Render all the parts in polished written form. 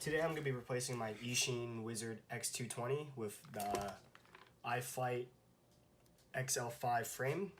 Today I'm going to be replacing my Eachine Wizard x220 with the iFlight XL5 frame.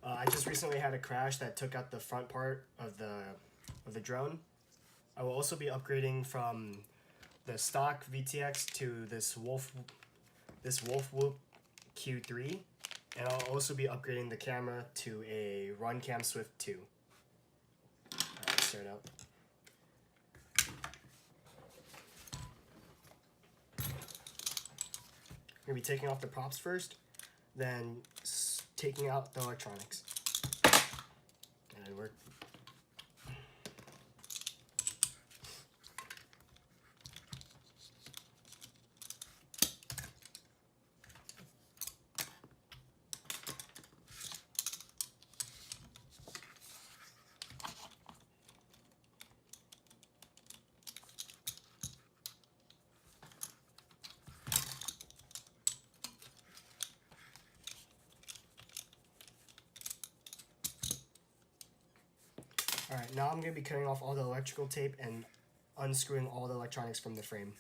I just recently had a crash that took out the front part of the drone. I will also be upgrading from the stock VTX to this Wolf Whoop Q3, and I'll also be upgrading the camera to a Runcam Swift 2. Alright, let's start out. I'm going to be taking off the props first, then taking out the electronics. And it worked. Alright, now I'm going to be cutting off all the electrical tape and unscrewing all the electronics from the frame.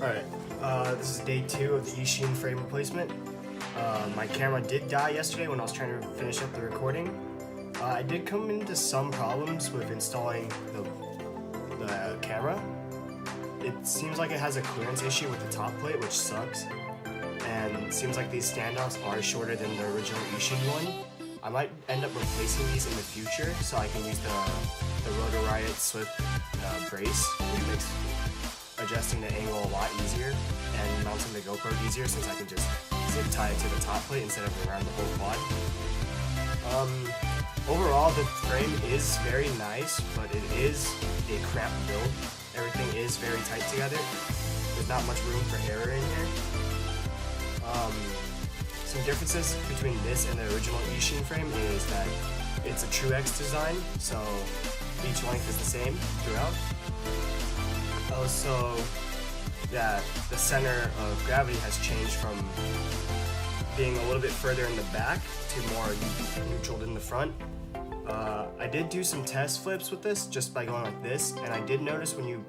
Alright, this is day 2 of the Eachine frame replacement. My camera did die yesterday when I was trying to finish up the recording. I did come into some problems with installing the camera. It seems like it has a clearance issue with the top plate, which sucks. And it seems like these standoffs are shorter than the original Eachine one. I might end up replacing these in the future so I can use the Rotor Riot Swift brace, which makes adjusting the angle a lot easier and mounting the GoPro easier since I can just zip tie it to the top plate instead of around the whole quad. Overall, the frame is very nice, but it is a cramped build. Everything is very tight together. There's not much room for error in here. Some differences between this and the original Eachine frame is that it's a true X design, so each length is the same throughout. Also, the center of gravity has changed from being a little bit further in the back to more neutral in the front. I did do some test flips with this just by going like this, and I did notice when you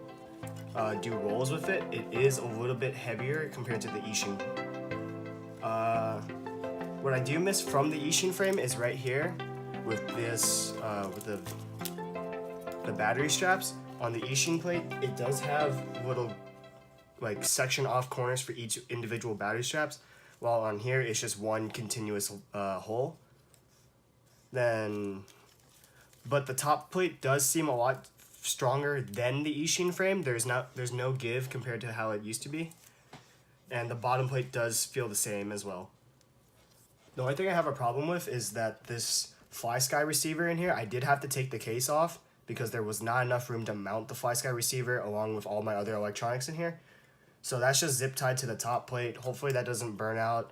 do rolls with it, it is a little bit heavier compared to the Eachine. What I do miss from the Eachine frame is right here with this, with the battery straps. On the Eachine plate, it does have little like section off corners for each individual battery straps, while on here it's just one continuous hole. But the top plate does seem a lot stronger than the Eachine frame. There's no give compared to how it used to be, and the bottom plate does feel the same as well. The only thing I have a problem with is that this FlySky receiver in here, I did have to take the case off because there was not enough room to mount the FlySky receiver along with all my other electronics in here. So that's just zip tied to the top plate. Hopefully that doesn't burn out.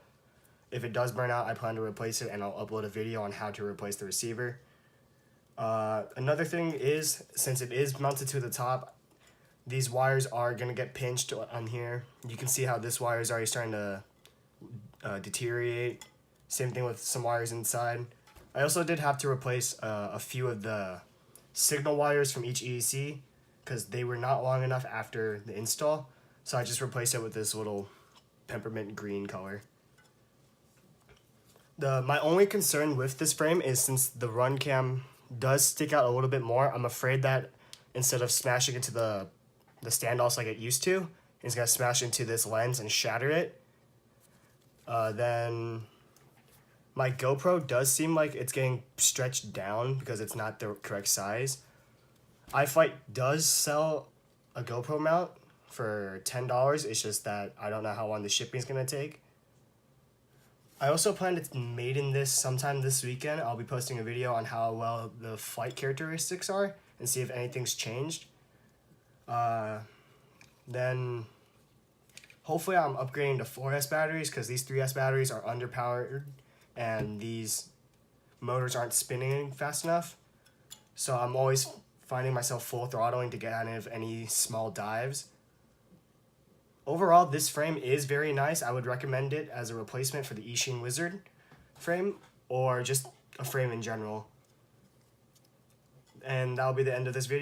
If it does burn out, I plan to replace it, and I'll upload a video on how to replace the receiver. Another thing is, since it is mounted to the top, these wires are going to get pinched on here. You can see how this wire is already starting to deteriorate. Same thing with some wires inside. I also did have to replace a few of the signal wires from each EEC because they were not long enough after the install. So I just replaced it with this little peppermint green color. My only concern with this frame is since the run cam does stick out a little bit more, I'm afraid that instead of smashing into the standoffs like it used to, it's going to smash into this lens and shatter it. Then my GoPro does seem like it's getting stretched down because it's not the correct size. iFlight does sell a GoPro mount for $10. It's just that I don't know how long the shipping is going to take. I also plan to maiden this sometime this weekend. I'll be posting a video on how well the flight characteristics are and see if anything's changed. Then hopefully I'm upgrading to 4S batteries because these 3S batteries are underpowered and these motors aren't spinning fast enough. So I'm always finding myself full throttling to get out of any small dives. Overall, this frame is very nice. I would recommend it as a replacement for the Eachine Wizard frame or just a frame in general. And that'll be the end of this video.